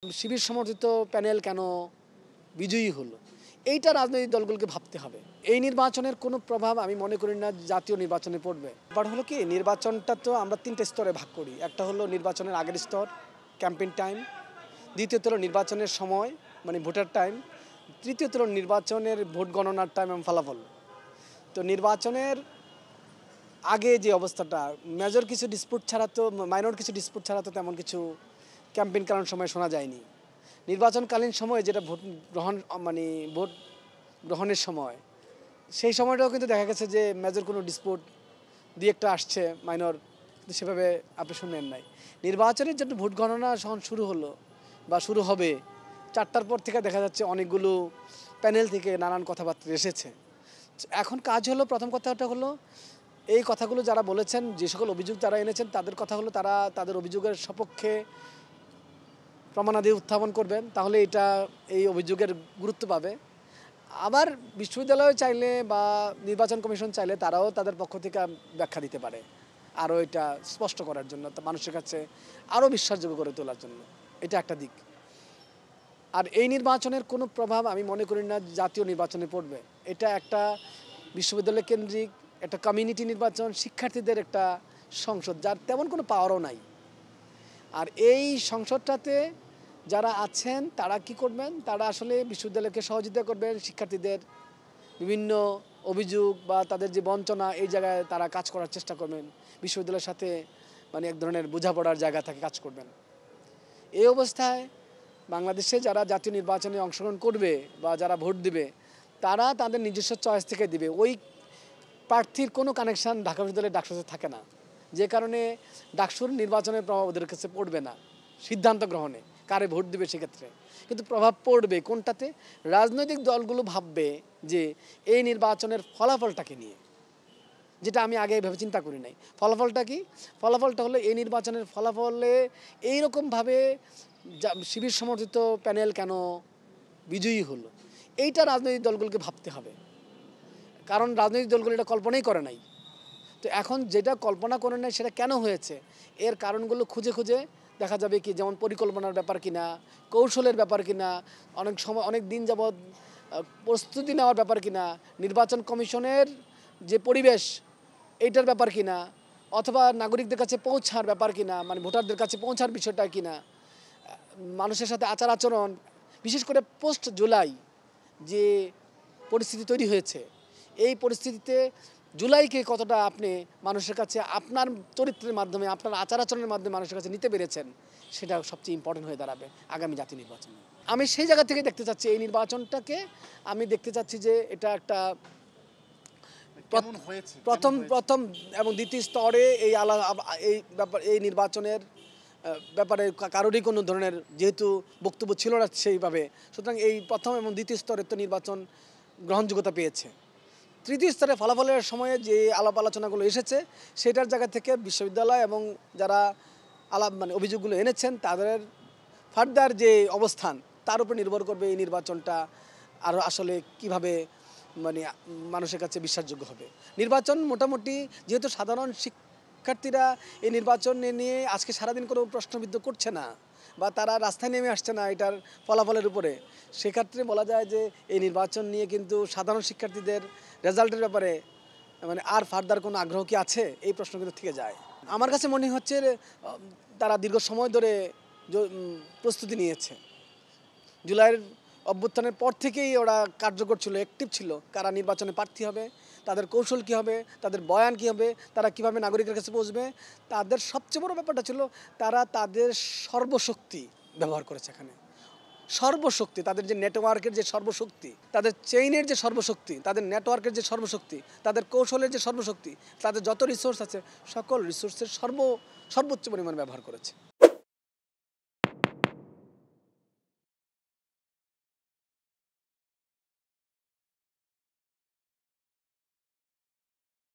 শিবির সমর্থিত প্যানেল কেন বিজয়ী হলো, এইটা রাজনৈতিক দলগুলোকে ভাবতে হবে। এই নির্বাচনের কোনো প্রভাব আমি মনে করি না জাতীয় নির্বাচনে পড়বে। ব্যাপার হলো কি, নির্বাচনটা তো আমরা 3টে স্তরে ভাগ করি। একটা হলো নির্বাচনের আগের স্তর, ক্যাম্পেইন টাইম। দ্বিতীয়ত হলো নির্বাচনের সময়, মানে ভোটার টাইম। তৃতীয়ত হলো নির্বাচনের ভোট গণনার টাইম এবং ফলাফল। তো নির্বাচনের আগে যে অবস্থাটা, মেজর কিছু ডিসপুট ছাড়া তো, মাইনর কিছু ডিসপুট ছাড়া তো তেমন কিছু ক্যাম্পেইন কারণ সময় শোনা যায়নি। নির্বাচনকালীন সময়ে যেটা ভোট গ্রহণ, মানে ভোট গ্রহণের সময়, সেই সময়টাও কিন্তু দেখা গেছে যে মেজর কোনো ডিসপুট দুই একটা আসছে মাইনর, কিন্তু সেভাবে আপনি শুনলেন নাই। নির্বাচনের জন্য ভোট গণনা যখন শুরু হলো বা শুরু হবে, 4টার পর থেকে দেখা যাচ্ছে অনেকগুলো প্যানেল থেকে নানান কথাবার্তা এসেছে। এখন কাজ হলো, প্রথম কথাটা হলো এই কথাগুলো যারা বলেছেন, যে সকল অভিযোগ যারা এনেছেন, তাদের কথা হলো তারা তাদের অভিযোগের সপক্ষে প্রমাণাদি উত্থাপন করবেন, তাহলে এটা এই অভিযোগের গুরুত্ব পাবে। আবার বিশ্ববিদ্যালয় চাইলে বা নির্বাচন কমিশন চাইলে তারাও তাদের পক্ষ থেকে ব্যাখ্যা দিতে পারে, আরও এটা স্পষ্ট করার জন্য, মানুষের কাছে আরও বিশ্বাসযোগ্য করে তোলার জন্য। এটা একটা দিক। আর এই নির্বাচনের কোনো প্রভাব আমি মনে করি না জাতীয় নির্বাচনে পড়বে। এটা একটা বিশ্ববিদ্যালয় কেন্দ্রিক একটা কমিউনিটি নির্বাচন, শিক্ষার্থীদের একটা সংসদ, যার তেমন কোনো পাওয়ারও নাই। আর এই সংসদটাতে যারা আছেন তারা কি করবেন, তারা আসলে বিশ্ববিদ্যালয়কে সহযোগিতা করবেন, শিক্ষার্থীদের বিভিন্ন অভিযোগ বা তাদের যে বঞ্চনা, এই জায়গায় তারা কাজ করার চেষ্টা করবেন, বিশ্ববিদ্যালয়ের সাথে মানে এক ধরনের বোঝাপড়ার জায়গা থেকে কাজ করবেন। এই অবস্থায় বাংলাদেশে যারা জাতীয় নির্বাচনে অংশগ্রহণ করবে বা যারা ভোট দিবে, তারা তাদের নিজস্ব চয়েস থেকে দিবে। ওই প্রার্থীর কোনো কানেকশান ঢাকা বিশ্ববিদ্যালয়ের ডাকসুতে থাকে না, যে কারণে ডাকসুর নির্বাচনের প্রভাব ওদের কাছে পড়বে না সিদ্ধান্ত গ্রহণে, কারে ভোট দেবে সেক্ষেত্রে। কিন্তু প্রভাব পড়বে কোনটাতে, রাজনৈতিক দলগুলো ভাববে যে এই নির্বাচনের ফলাফলটাকে নিয়ে, যেটা আমি আগে এভাবে চিন্তা করি নাই। ফলাফলটা কি? ফলাফলটা হলো এই নির্বাচনের ফলাফলে এইরকমভাবে শিবির সমর্থিত প্যানেল কেন বিজয়ী হলো, এইটা রাজনৈতিক দলগুলোকে ভাবতে হবে। কারণ রাজনৈতিক দলগুলো এটা কল্পনাই করে নাই। তো এখন যেটা কল্পনা করে নেয় সেটা কেন হয়েছে, এর কারণগুলো খুঁজে খুঁজে দেখা যাবে কি, যেমন পরিকল্পনার ব্যাপার কিনা, কৌশলের ব্যাপার কিনা, অনেক সময় অনেক দিন যাবৎ প্রস্তুতি নেওয়ার ব্যাপার কিনা, নির্বাচন কমিশনের যে পরিবেশ এইটার ব্যাপার কিনা, অথবা নাগরিকদের কাছে পৌঁছার ব্যাপার কিনা, মানে ভোটারদের কাছে পৌঁছার বিষয়টা কিনা, মানুষের সাথে আচার আচরণ, বিশেষ করে পোস্ট জুলাই যে পরিস্থিতি তৈরি হয়েছে, এই পরিস্থিতিতে জুলাইকে কতটা আপনি মানুষের কাছে আপনার চরিত্রের মাধ্যমে, আপনার আচার আচরণের মাধ্যমে মানুষের কাছে নিতে পেরেছেন, সেটা সবচেয়ে ইম্পর্টেন্ট হয়ে দাঁড়াবে আগামী জাতীয় নির্বাচনে। আমি সেই জায়গা থেকে দেখতে চাচ্ছি এই নির্বাচনটাকে, আমি দেখতে চাচ্ছি যে এটা একটা প্রথম এবং দ্বিতীয় স্তরে এই নির্বাচনের ব্যাপারে কারোরই কোনো ধরনের যেহেতু বক্তব্য ছিল না সেইভাবে, সুতরাং এই প্রথম এবং দ্বিতীয় স্তরের তো নির্বাচন গ্রহণযোগ্যতা পেয়েছে। তৃতীয় স্তরে ফলাফলের সময়ে যে আলাপ আলোচনাগুলো এসেছে, সেটার জায়গা থেকে বিশ্ববিদ্যালয় এবং যারা মানে অভিযোগগুলো এনেছেন তাদের ফার্দার যে অবস্থান, তার উপর নির্ভর করবে এই নির্বাচনটা আরও আসলে কিভাবে মানে মানুষের কাছে বিশ্বাসযোগ্য হবে। নির্বাচন মোটামুটি, যেহেতু সাধারণ শিক্ষার্থীরা এই নির্বাচন নিয়ে আজকে সারাদিন কোনো প্রশ্নবিদ্ধ করছে না বা তারা রাস্তায় নেমে আসছে না এটার ফলাফলের উপরে, সেক্ষেত্রে বলা যায় যে এই নির্বাচন নিয়ে কিন্তু সাধারণ শিক্ষার্থীদের রেজাল্টের ব্যাপারে মানে আর ফার্দার কোনো আগ্রহ কি আছে, এই প্রশ্ন কিন্তু থেকে যায়। আমার কাছে মনে হচ্ছে তারা দীর্ঘ সময় ধরে প্রস্তুতি নিয়েছে। জুলাইয়ের অভ্যুত্থানের পর থেকেই ওরা কার্যকর ছিল, অ্যাক্টিভ ছিল, কারা নির্বাচনে প্রার্থী হবে, তাদের কৌশল কী হবে, তাদের বয়ান কী হবে, তারা কীভাবে নাগরিকের কাছে পৌঁছবে। তাদের সবচেয়ে বড় ব্যাপারটা ছিল তারা তাদের সর্বশক্তি ব্যবহার করেছে এখানে। সর্বশক্তি, তাদের যে নেটওয়ার্কের যে সর্বশক্তি, তাদের চেইনের যে সর্বশক্তি, তাদের নেটওয়ার্কের যে সর্বশক্তি, তাদের কৌশলের যে সর্বশক্তি, তাদের যত রিসোর্স আছে সকল রিসোর্সের সর্বোচ্চ পরিমাণ ব্যবহার করেছে।